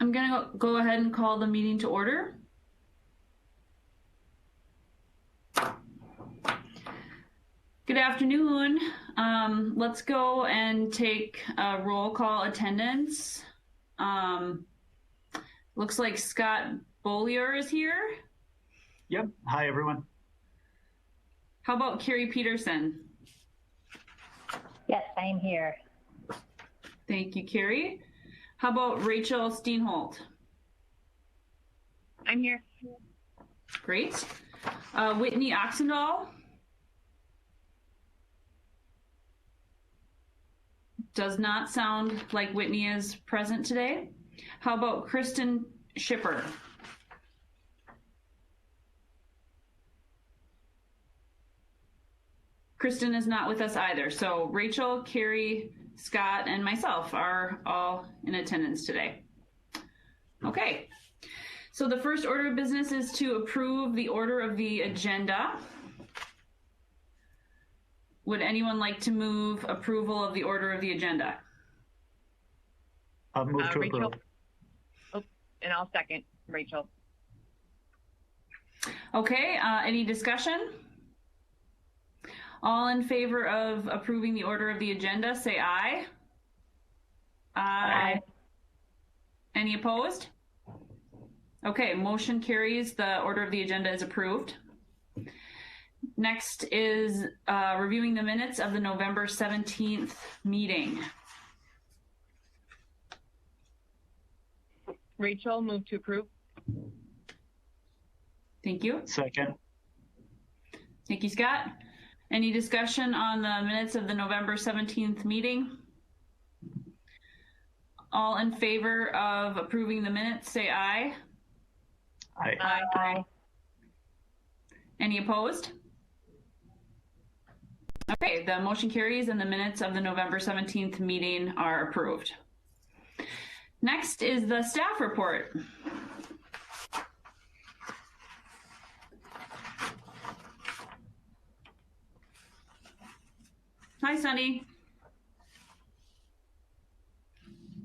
I'm going to go ahead and call the meeting to order. Good afternoon. Let's go and take a roll call attendance. Looks like Scott Bollier is here. Yep. Hi, everyone. How about Carrie Peterson? Yes, I am here. Thank you, Carrie. How about Rachel Steenholt? I'm here. Great. Whitney Oxendahl? Does not sound like Whitney is present today. How about Kristen Schipper? Kristen is not with us either. So Rachel, Carrie, Scott, and myself are all in attendance today. Okay. So the first order of business is to approve the order of the agenda. Would anyone like to move approval of the order of the agenda? I'll move to Rachel. approve. Oh, and I'll second Rachel. Okay, any discussion? All in favor of approving the order of the agenda, say aye. Aye. Any opposed? Okay, motion carries. The order of the agenda is approved. Next is reviewing the minutes of the November 17th meeting. Rachel, move to approve. Thank you. Second. Thank you, Scott. Any discussion on the minutes of the November 17th meeting? All in favor of approving the minutes, say aye. Aye. Aye. Any opposed? Okay, the motion carries and the minutes of the November 17th meeting are approved. Next is the staff report. Hi, Sunny.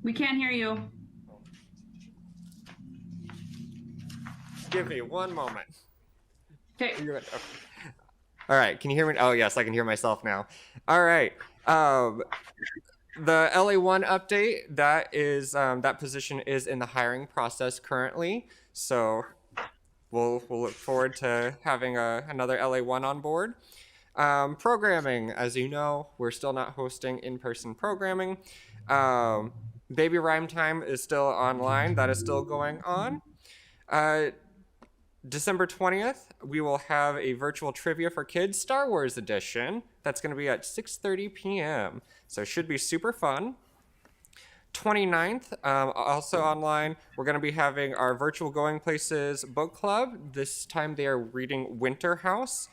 We can't hear you. Give me one moment. Okay. Okay. All right, can you hear me? Oh, yes, I can hear myself now. All right. The LA1 update, that position is in the hiring process currently. So we'll look forward to having another LA1 on board. Programming, as you know, we're still not hosting in-person programming. Baby Rhyme Time is still online. That is still going on. December 20th, we will have a virtual trivia for kids, Star Wars edition. That's going to be at 6:30 p.m. So it should be super fun. 29th, also online, we're going to be having our virtual Going Places book club. This time they are reading Winter House.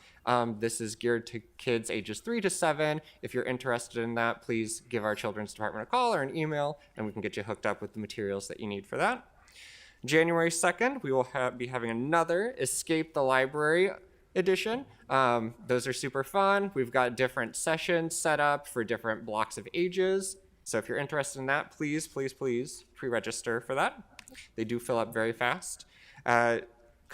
This is geared to kids ages 3 to 7. If you're interested in that, please give our children's department a call or an email, and we can get you hooked up with the materials that you need for that. January 2nd, we will be having another Escape the Library edition. Those are super fun. We've got different sessions set up for different blocks of ages. So if you're interested in that, please pre-register for that. They do fill up very fast. Kind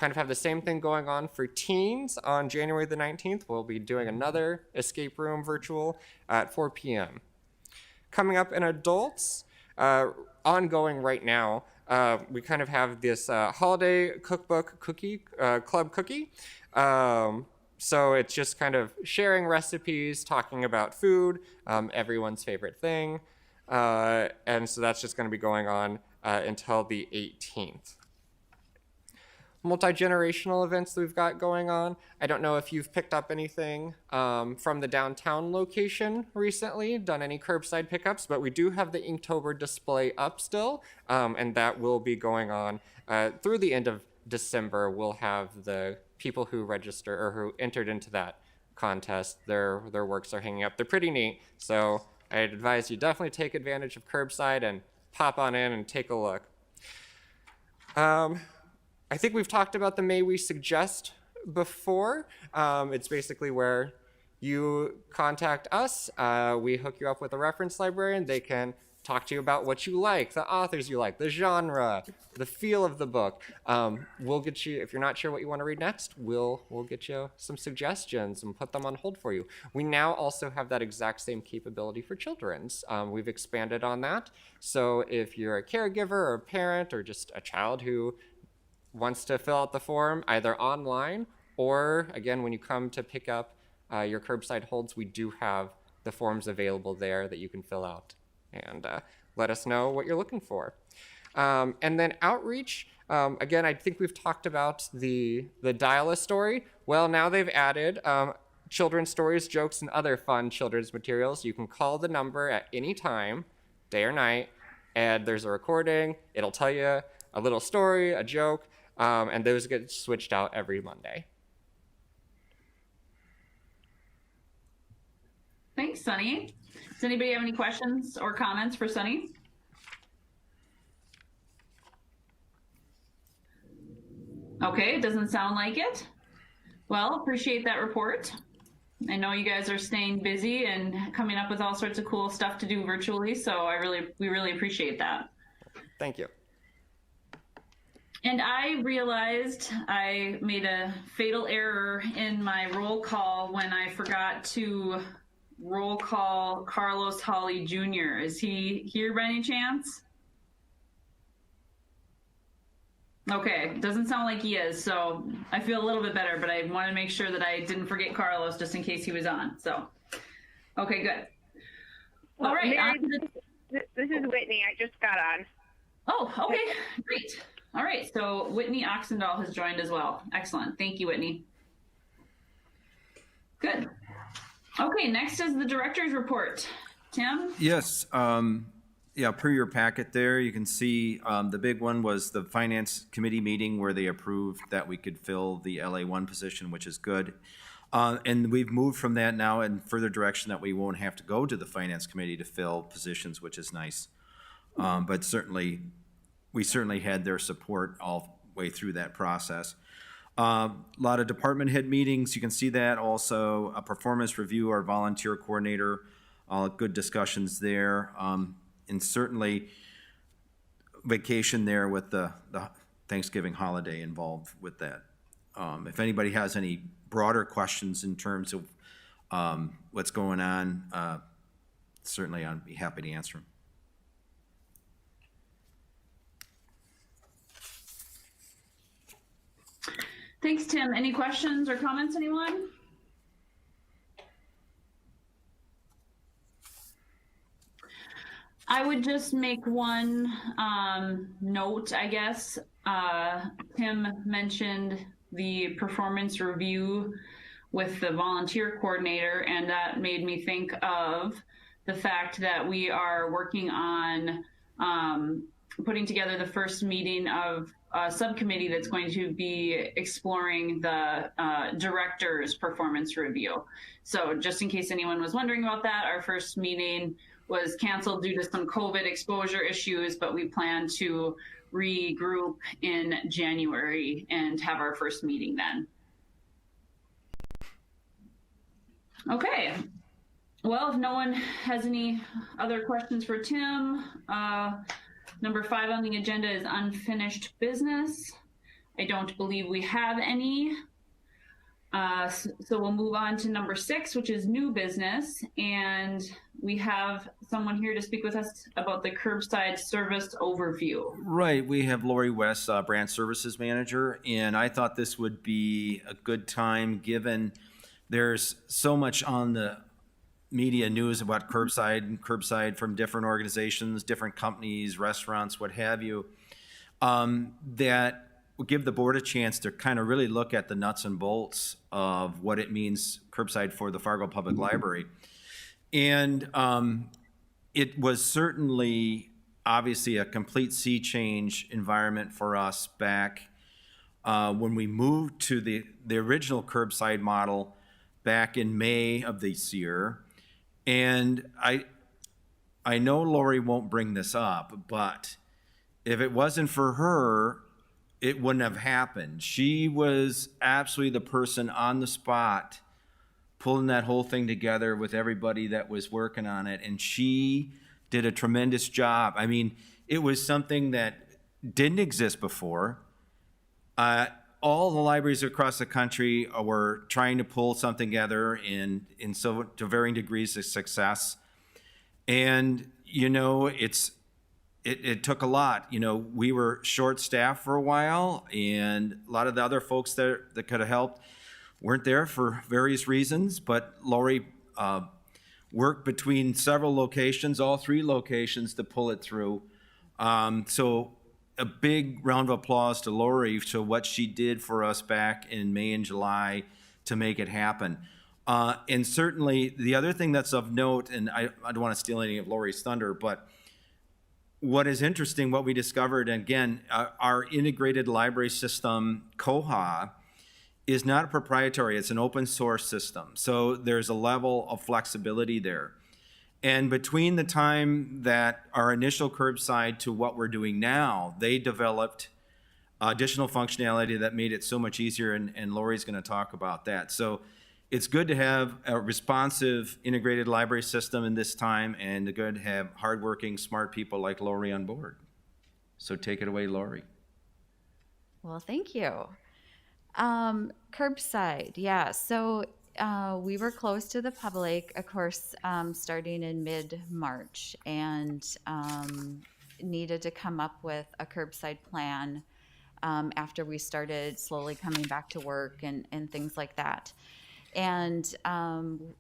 of have the same thing going on for teens. On January the 19th, we'll be doing another escape room virtual at 4 p.m. Coming up in adults, ongoing right now, we kind of have this holiday cookbook club cookie. So it's just kind of sharing recipes, talking about food, everyone's favorite thing. And so that's just going to be going on until the 18th. Multi-generational events that we've got going on. I don't know if you've picked up anything from the downtown location recently, done any curbside pickups, but we do have the Inktober display up still, and that will be going on through the end of December. We'll have the people who register or who entered into that contest, their works are hanging up. They're pretty neat, so I'd advise you definitely take advantage of curbside and pop on in and take a look. I think we've talked about the May We Suggest before. It's basically where you contact us, we hook you up with a reference librarian, they can talk to you about what you like, the authors you like, the genre, the feel of the book. We'll get you, if you're not sure what you want to read next, we'll get you some suggestions and put them on hold for you. We now also have that exact same capability for children's. We've expanded on that. So if you're a caregiver or a parent or just a child who wants to fill out the form either online or, again, when you come to pick up your curbside holds, we do have the forms available there that you can fill out and let us know what you're looking for. And then outreach, again, I think we've talked about the dial-a story. Well, now they've added children's stories, jokes, and other fun children's materials. You can call the number at any time, day or night, and there's a recording. It'll tell you a little story, a joke, and those get switched out every Monday. Thanks, Sunny. Does anybody have any questions or comments for Sunny? Okay, it doesn't sound like it. Well, appreciate that report. I know you guys are staying busy and coming up with all sorts of cool stuff to do virtually, so we really appreciate that. Thank you. And I realized I made a fatal error in my roll call when I forgot to roll call Carlos Hawley Jr. Is he here by any chance? Okay, doesn't sound like he is, so I feel a little bit better, but I want to make sure that I didn't forget Carlos just in case he was on. So, okay, good. All right. Mary, this is Whitney. I just got on. Oh, okay, great. All right, so Whitney Oxendahl has joined as well. Excellent. Thank you, Whitney. Good. Okay, next is the director's report. Tim? Yes. Yeah, per your packet there, you can see the big one was the Finance Committee meeting where they approved that we could fill the LA1 position, which is good. And we've moved from that now in further direction that we won't have to go to the Finance Committee to fill positions, which is nice. But certainly, we certainly had their support all the way through that process. A lot of department head meetings, you can see that. Also, a performance review, our volunteer coordinator, good discussions there. And certainly vacation there with the Thanksgiving holiday involved with that. If anybody has any broader questions in terms of what's going on, certainly I'd be happy to answer them. Thanks, Tim. Any questions or comments, anyone? I would just make one note, I guess. Tim mentioned the performance review with the volunteer coordinator, and that made me think of the fact that we are working on putting together the first meeting of a subcommittee that's going to be exploring the director's performance review. So just in case anyone was wondering about that, our first meeting was canceled due to some COVID exposure issues, but we plan to regroup in January and have our first meeting then. Okay. Well, if no one has any other questions for Tim, number 5 on the agenda is unfinished business. I don't believe we have any. So we'll move on to number 6, which is new business. And we have someone here to speak with us about the curbside service overview. Right. We have Lori West, Branch Services Manager. And I thought this would be a good time given there's so much on the media news about curbside from different organizations, different companies, restaurants, what have you, that will give the board a chance to kind of really look at the nuts and bolts of what it means curbside for the Fargo Public Library. And it was certainly, obviously, a complete sea change environment for us back when we moved to the original curbside model back in May of this year. And I know Lori won't bring this up, but if it wasn't for her, it wouldn't have happened. She was absolutely the person on the spot pulling that whole thing together with everybody that was working on it. And she did a tremendous job. I mean, it was something that didn't exist before. All the libraries across the country were trying to pull something together in so to varying degrees of success. And, you know, it took a lot. You know, we were short-staffed for a while, and a lot of the other folks that could have helped weren't there for various reasons, but Lori worked between several locations, all 3 locations, to pull it through. So a big round of applause to Lori to what she did for us back in May and July to make it happen. And certainly the other thing that's of note, and I don't want to steal any of Lori's thunder, but what is interesting, what we discovered, again, our integrated library system, Koha, is not proprietary. It's an open source system. So there's a level of flexibility there. And between the time that our initial Curbside to what we're doing now, they developed additional functionality that made it so much easier, and Lori's going to talk about that. So it's good to have a responsive integrated library system in this time, and good to have hardworking, smart people like Lori on board. So take it away, Lori. Well, thank you. Curbside, yeah. So we were closed to the public, of course, starting in mid-March, and needed to come up with a curbside plan after we started slowly coming back to work and things like that. And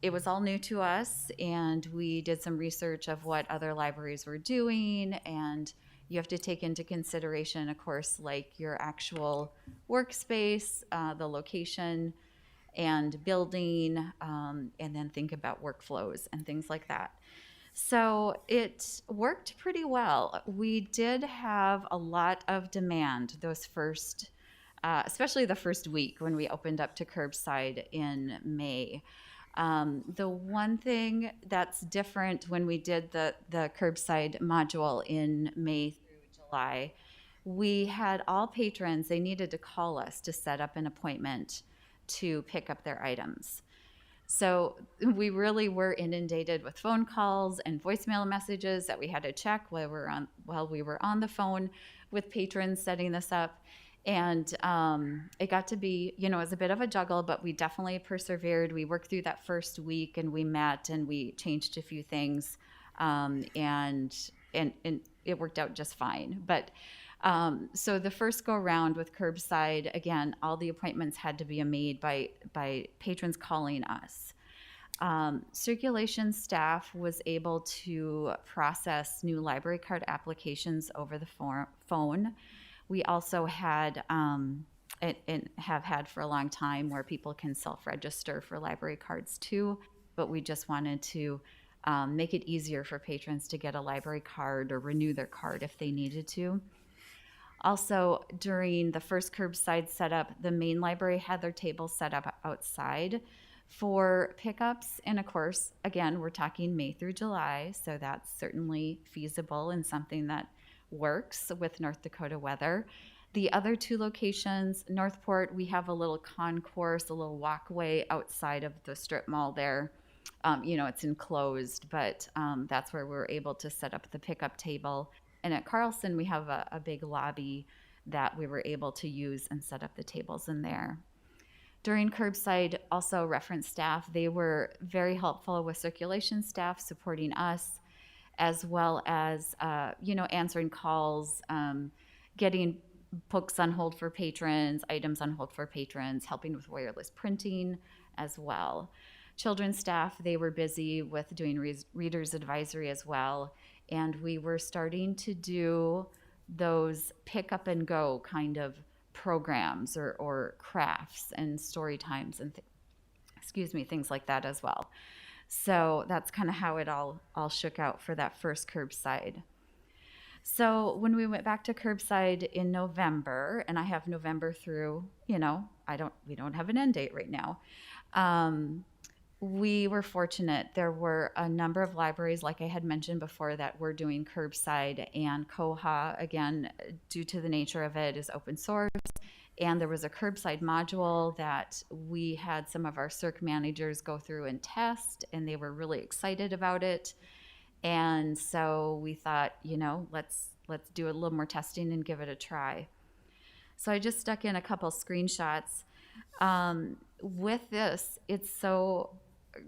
it was all new to us, and we did some research of what other libraries were doing, and you have to take into consideration, of course, like your actual workspace, the location and building, and then think about workflows and things like that. So it worked pretty well. We did have a lot of demand those first, especially the first week when we opened up to Curbside in May. The one thing that's different when we did the Curbside module in May through July, we had all patrons, they needed to call us to set up an appointment to pick up their items. So we really were inundated with phone calls and voicemail messages that we had to check while we were on the phone with patrons setting this up. And it got to be, you know, it was a bit of a juggle, but we definitely persevered. We worked through that first week, and we met and we changed a few things, and it worked out just fine. But so the first go around with Curbside, again, all the appointments had to be made by patrons calling us. Circulation staff was able to process new library card applications over the phone. We also had, and have had for a long time, where people can self-register for library cards too, but we just wanted to make it easier for patrons to get a library card or renew their card if they needed to. Also, during the first Curbside setup, the main library had their tables set up outside for pickups. And of course, again, we're talking May through July, so that's certainly feasible and something that works with North Dakota weather. The other 2 locations, Northport, we have a little concourse, a little walkway outside of the strip mall there. You know, it's enclosed, but that's where we're able to set up the pickup table. And at Carlson, we have a big lobby that we were able to use and set up the tables in there. During Curbside, also reference staff, they were very helpful with circulation staff supporting us, as well as, you know, answering calls, getting books on hold for patrons, items on hold for patrons, helping with wireless printing as well. Children's staff, they were busy with doing reader's advisory as well. And we were starting to do those pick up and go kind of programs or crafts and story times and things like that as well. So that's kind of how it all shook out for that first Curbside. So when we went back to Curbside in November, and I have November through, you know, we don't have an end date right now. We were fortunate. There were a number of libraries, like I had mentioned before, that were doing Curbside, and Koha, again, due to the nature of it, is open source. And there was a Curbside module that we had some of our circ managers go through and test, and they were really excited about it. And so we thought, let's do a little more testing and give it a try. So I just stuck in a couple screenshots. With this, it's so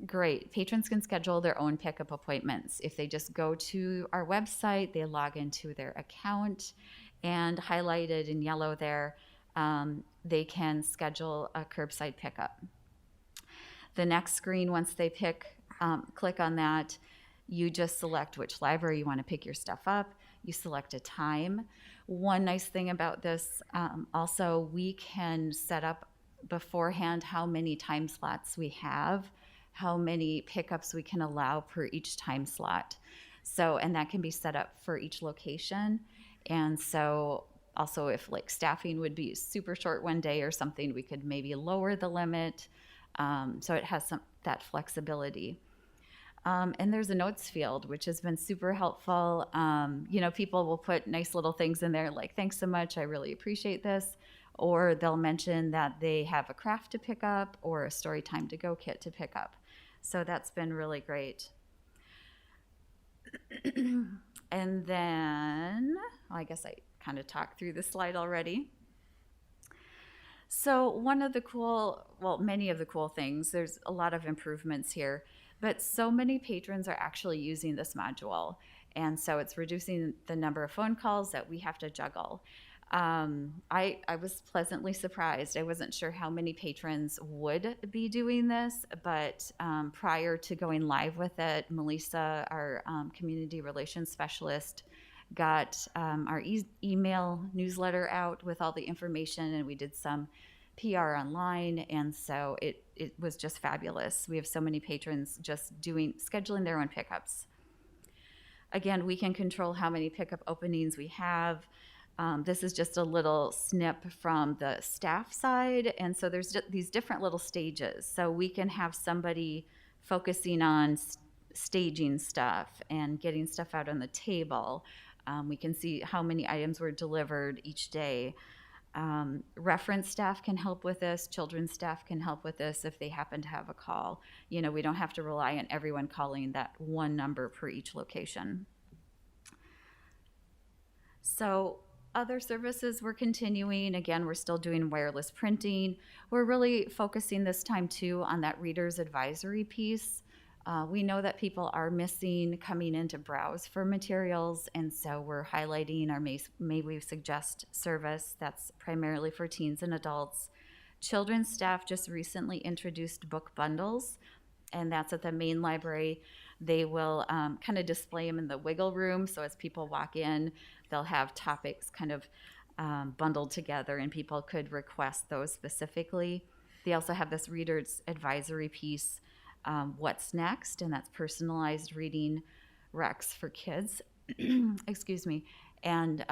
great. Patrons can schedule their own pickup appointments. If they just go to our website, they log into their account, and highlighted in yellow there, they can schedule a curbside pickup. The next screen, once they click on that, you just select which library you want to pick your stuff up. You select a time. One nice thing about this, also, we can set up beforehand how many time slots we have, how many pickups we can allow per each time slot. So, and that can be set up for each location. And so also if like staffing would be super short one day or something, we could maybe lower the limit. So it has that flexibility. And there's a notes field, which has been super helpful. People will put nice little things in there like, thanks so much, I really appreciate this. Or they'll mention that they have a craft to pick up or a story time to go kit to pick up. So that's been really great. And then, I guess I kind of talked through this slide already. So many of the cool things, there's a lot of improvements here, but so many patrons are actually using this module. And so it's reducing the number of phone calls that we have to juggle. I was pleasantly surprised. I wasn't sure how many patrons would be doing this, but prior to going live with it, Melissa, our community relations specialist, got our email newsletter out with all the information, and we did some PR online, and so it was just fabulous. We have so many patrons just scheduling their own pickups. Again, we can control how many pickup openings we have. This is just a little snip from the staff side, and so there's these different little stages. So we can have somebody focusing on staging stuff and getting stuff out on the table. We can see how many items were delivered each day. Reference staff can help with this. Children's staff can help with this if they happen to have a call. We don't have to rely on everyone calling that one number per each location. So other services we're continuing. Again, we're still doing wireless printing. We're really focusing this time too on that reader's advisory piece. We know that people are coming in to browse for materials, and so we're highlighting our May We Suggest service that's primarily for teens and adults. Children's staff just recently introduced book bundles, and that's at the main library. They will kind of display them in the wiggle room, so as people walk in, they'll have topics kind of bundled together, and people could request those specifically. They also have this reader's advisory piece, What's Next, and that's personalized reading recs for kids. Excuse me. And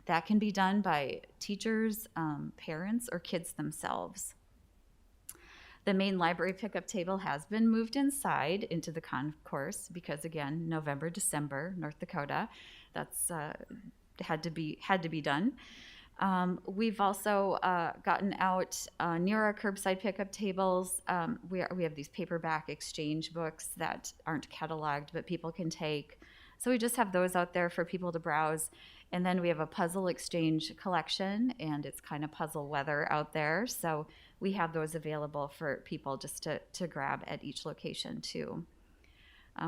that can be done by teachers, parents, or kids themselves. The main library pickup table has been moved inside into the concourse because, again, November, December, North Dakota, that's had to be done. We've also gotten out near our curbside pickup tables. We have these paperback exchange books that aren't cataloged, but people can take. So we just have those out there for people to browse. And then we have a puzzle exchange collection, and it's kind of puzzle weather out there. So we have those available for people just to grab at each location too.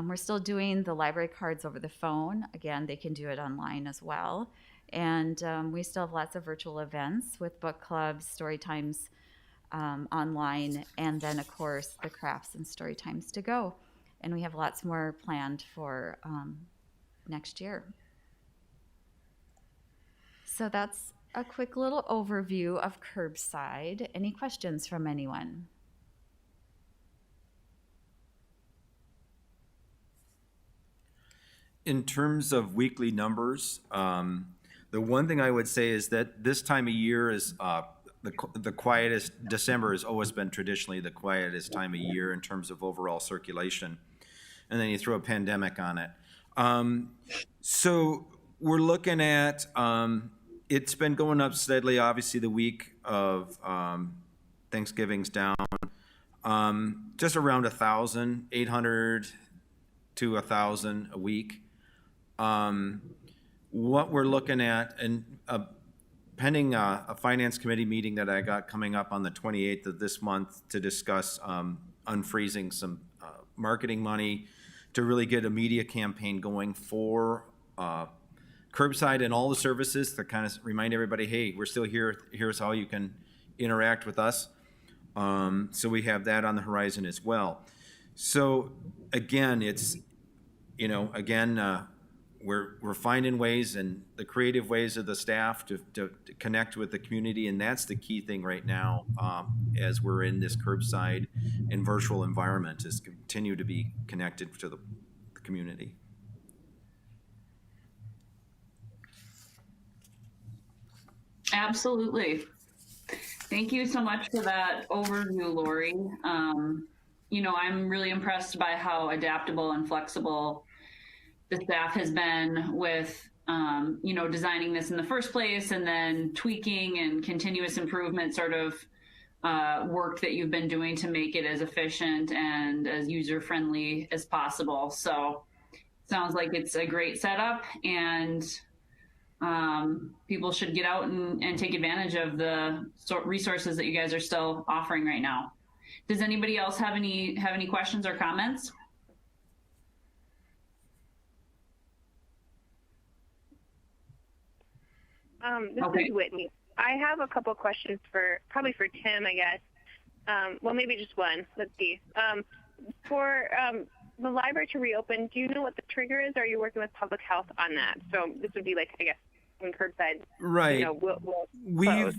We're still doing the library cards over the phone. Again, they can do it online as well. And we still have lots of virtual events with book clubs, story times online, and then, of course, the crafts and story times to go. And we have lots more planned for next year. So that's a quick little overview of Curbside. Any questions from anyone? In terms of weekly numbers, the one thing I would say is that this time of year is the quietest. December has always been traditionally the quietest time of year in terms of overall circulation. And then you throw a pandemic on it. So we're looking at, it's been going up steadily. Obviously, the week of Thanksgiving's down just around 1,000, 800 to 1,000 a week. What we're looking at, and pending a finance committee meeting that I got coming up on the 28th of this month to discuss unfreezing some marketing money to really get a media campaign going for Curbside and all the services to kind of remind everybody, hey, we're still here. Here's how you can interact with us. So we have that on the horizon as well. So again, it's, we're finding ways and the creative ways of the staff to connect with the community, and that's the key thing right now as we're in this curbside and virtual environment, is continue to be connected to the community. Absolutely. Thank you so much for that overview, Lori. I'm really impressed by how adaptable and flexible the staff has been with, designing this in the first place, and then tweaking and continuous improvement sort of work that you've been doing to make it as efficient and as user-friendly as possible. So sounds like it's a great setup, and people should get out and take advantage of the resources that you guys are still offering right now. Does anybody else have any questions or comments? This is Whitney. I have a couple questions probably for Tim, I guess. Well, maybe just one. Let's see. For the library to reopen, do you know what the trigger is? Or are you working with public health on that? So this would be like, I guess, when Curbside, right. Will close.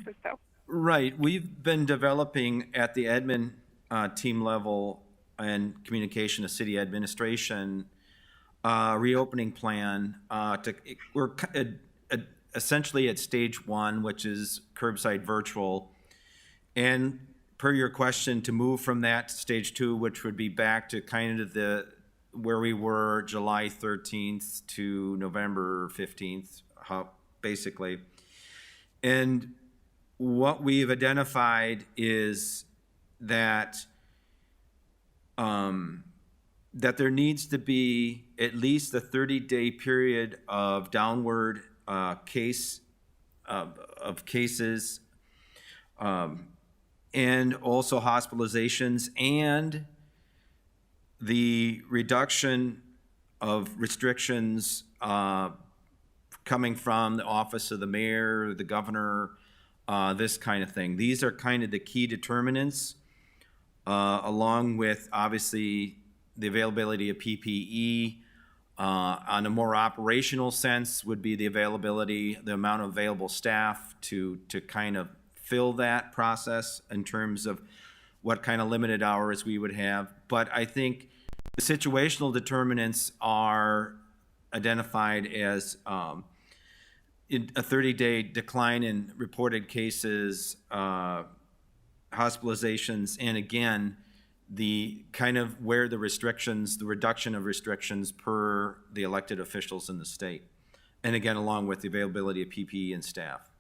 Right. We've been developing at the admin team level and communication to city administration reopening plan. We're essentially at stage 1, which is Curbside virtual. And per your question, to move from that to stage 2, which would be back to kind of where we were July 13th to November 15th, basically. And what we've identified is that that there needs to be at least a 30-day period of downward cases, and also hospitalizations, and the reduction of restrictions coming from the office of the mayor, the governor, this kind of thing. These are kind of the key determinants, along with obviously the availability of PPE. On a more operational sense would be the availability, the amount of available staff to kind of fill that process in terms of what kind of limited hours we would have. But I think the situational determinants are identified as a 30-day decline in reported cases, hospitalizations, and again, the kind of where the reduction of restrictions per the elected officials in the state. And again, along with the availability of PPE and staff.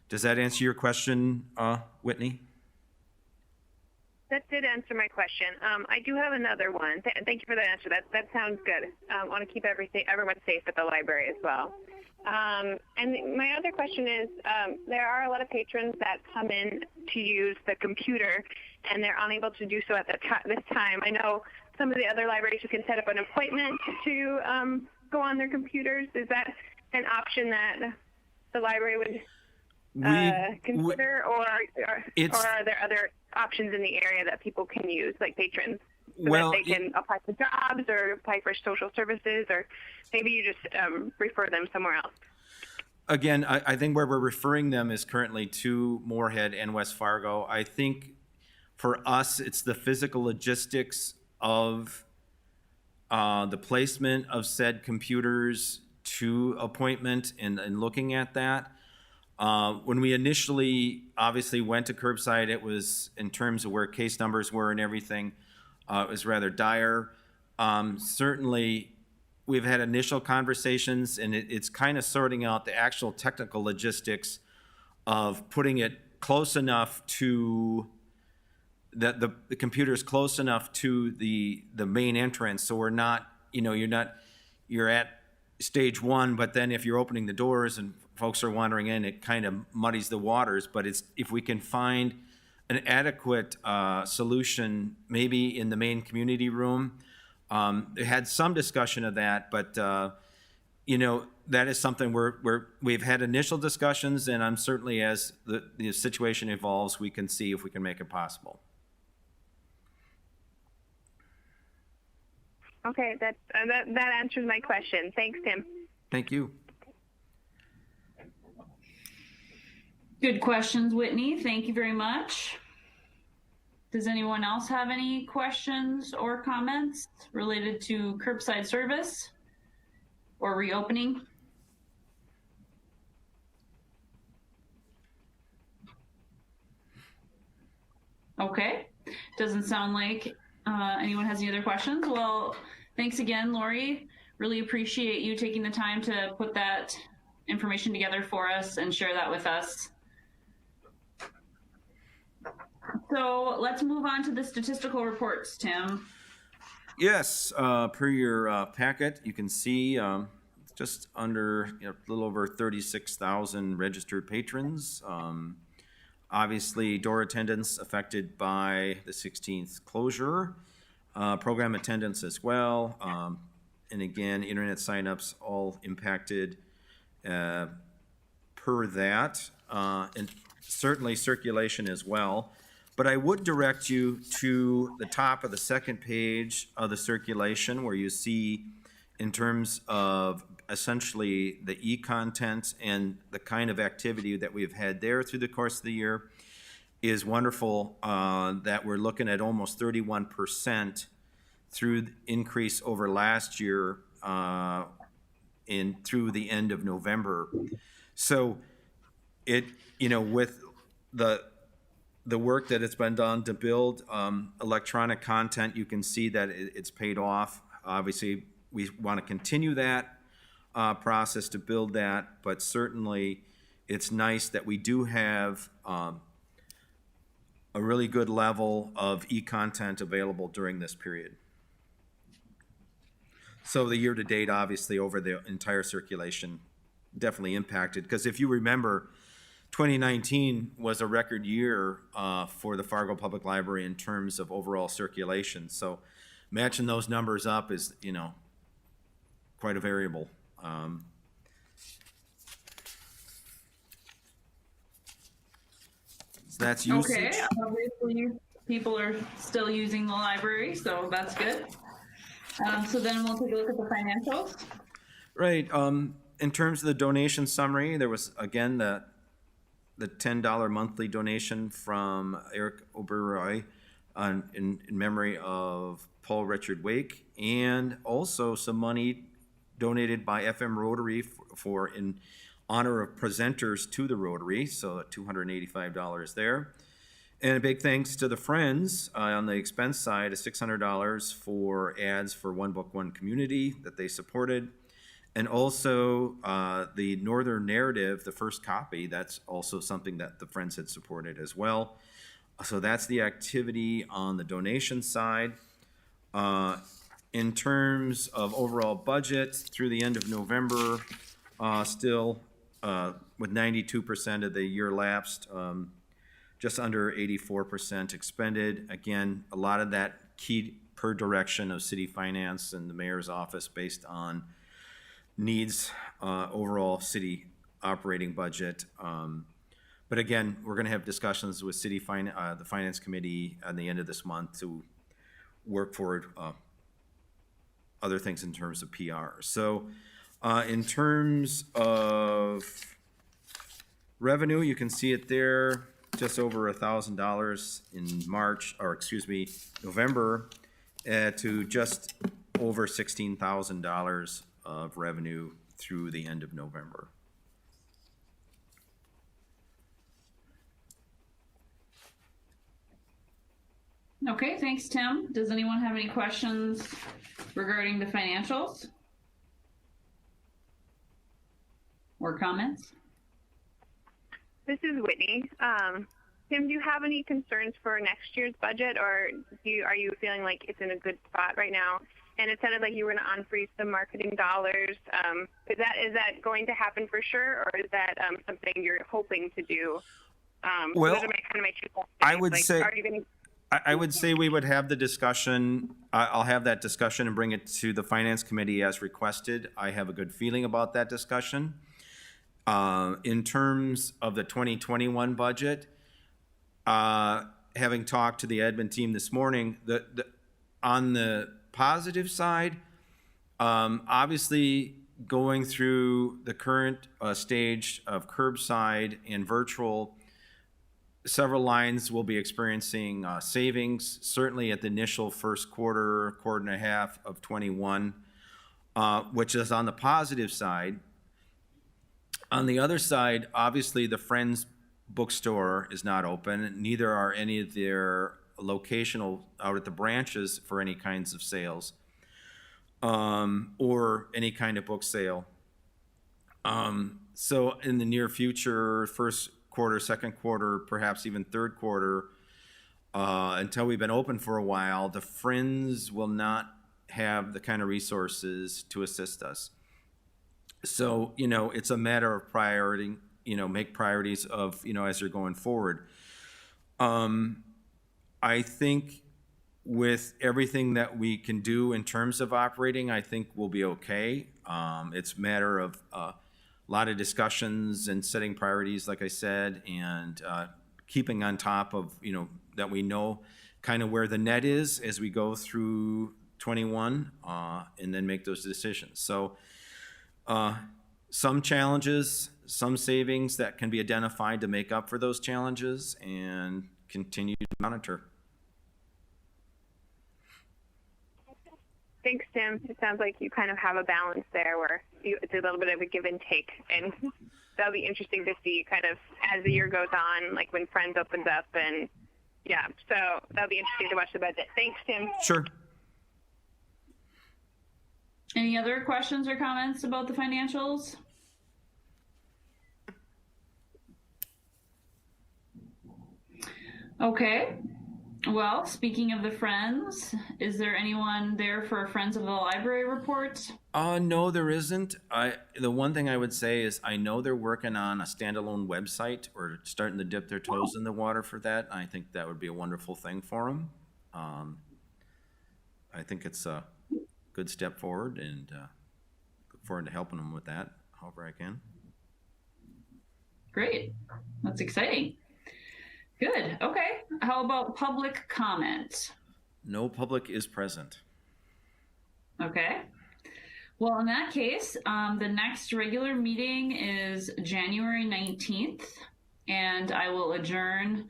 Does that answer your question, Whitney? That did answer my question. I do have another one. Thank you for that answer. That sounds good. I want to keep everyone safe at the library as well. And my other question is, there are a lot of patrons that come in to use the computer, and they're unable to do so at this time. I know some of the other libraries, you can set up an appointment to go on their computers. Is that an option that the library would consider, or are there other options in the area that people can use, like patrons, so that they can apply for jobs or apply for social services, or maybe you just refer them somewhere else? Again, I think where we're referring them is currently to Moorhead and West Fargo. I think for us, it's the physical logistics of the placement of said computers to appointment and looking at that. When we initially obviously went to Curbside, it was, in terms of where case numbers were and everything, it was rather dire. Certainly, we've had initial conversations, and it's kind of sorting out the actual technical logistics of putting it close enough to the computer's close enough to the main entrance, so we're not you're at stage one, but then if you're opening the doors and folks are wandering in, it kind of muddies the waters. But if we can find an adequate solution, maybe in the main community room, they had some discussion of that, but that is something we've had initial discussions, and I'm certainly, as the situation evolves, we can see if we can make it possible. Okay, that answers my question. Thanks, Tim. Thank you. Good questions, Whitney. Thank you very much. Does anyone else have any questions or comments related to curbside service or reopening? Okay, doesn't sound like anyone has any other questions. Well, thanks again, Lori. Really appreciate you taking the time to put that information together for us and share that with us. So let's move on to the statistical reports, Tim. Yes, per your packet, you can see just under a little over 36,000 registered patrons. Obviously, door attendance affected by the 16th closure, program attendance as well, and again, internet signups all impacted per that, and certainly circulation as well. But I would direct you to the top of the second page of the circulation, where you see, in terms of essentially the e-content and the kind of activity that we've had there through the course of the year, is wonderful, that we're looking at almost 31% through the increase over last year through the end of November. So with the work that has been done to build electronic content, you can see that it's paid off. Obviously, we want to continue that process to build that, but certainly it's nice that we do have a really good level of e-content available during this period. So the year-to-date, obviously, over the entire circulation, definitely impacted, because if you remember, 2019 was a record year for the Fargo Public Library in terms of overall circulation. So matching those numbers up is, quite a variable. So that's usage. Okay, obviously people are still using the library, so that's good. So then we'll take a look at the financials. Right. In terms of the donation summary, there was, again, the $10 monthly donation from Eric Oberoi in memory of Paul Richard Wake, and also some money donated by FM Rotary for in honor of presenters to the Rotary, so $285 there. And a big thanks to the Friends on the expense side, $600 for ads for One Book, One Community that they supported. And also the Northern Narrative, the first copy, that's also something that the Friends had supported as well. So that's the activity on the donation side. In terms of overall budget through the end of November, still with 92% of the year lapsed, just under 84% expended. Again, a lot of that key per direction of city finance and the mayor's office based on needs, overall city operating budget. But again, we're going to have discussions with the finance committee at the end of this month to work forward other things in terms of PR. So in terms of revenue, you can see it there, just over $1,000 in November, to just over $16,000 of revenue through the end of November. Okay, thanks, Tim. Does anyone have any questions regarding the financials or comments? This is Whitney. Tim, do you have any concerns for next year's budget, or are you feeling like it's in a good spot right now? and it sounded like you were going to unfreeze some marketing dollars. Is that going to happen for sure, or is that something you're hoping to do? Well, those are my two questions. I would Like, say are you going to? I would say we would have the discussion. I'll have that discussion and bring it to the finance committee as requested. I have a good feeling about that discussion. In terms of the 2021 budget, having talked to the admin team this morning, on the positive side, obviously going through the current stage of curbside and virtual, several lines will be experiencing savings, certainly at the initial first quarter and a half of 21, which is on the positive side. On the other side, obviously the Friends bookstore is not open. Neither are any of their locational out at the branches for any kinds of sales or any kind of book sale. So in the near future, first quarter, second quarter, perhaps even third quarter, until we've been open for a while, the Friends will not have the kind of resources to assist us. So, it's a matter of priority, make priorities of, as you're going forward. I think with everything that we can do in terms of operating, I think we'll be okay. It's a matter of a lot of discussions and setting priorities, like I said, and keeping on top of, that we know kind of where the net is as we go through 21 and then make those decisions. So some challenges, some savings that can be identified to make up for those challenges, and continue to monitor. Thanks, Tim. It sounds like you kind of have a balance there where it's a little bit of a give and take, and that'll be interesting to see kind of as the year goes on, like when Friends opens up, and yeah, so that'll be interesting to watch the budget. Thanks, Tim. Sure. Any other questions or comments about the financials? Okay. Well, speaking of the Friends, is there anyone there for Friends of the Library report? No, there isn't. The one thing I would say is I know they're working on a standalone website or starting to dip their toes in the water for that. I think that would be a wonderful thing for them. I think it's a good step forward, and look forward to helping them with that however I can. Great. That's exciting. Good. Okay. How about public comment? No public is present. Okay. Well, in that case, the next regular meeting is January 19th, and I will adjourn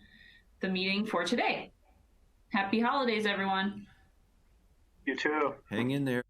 the meeting for today. Happy holidays, everyone. You too. Hang in there.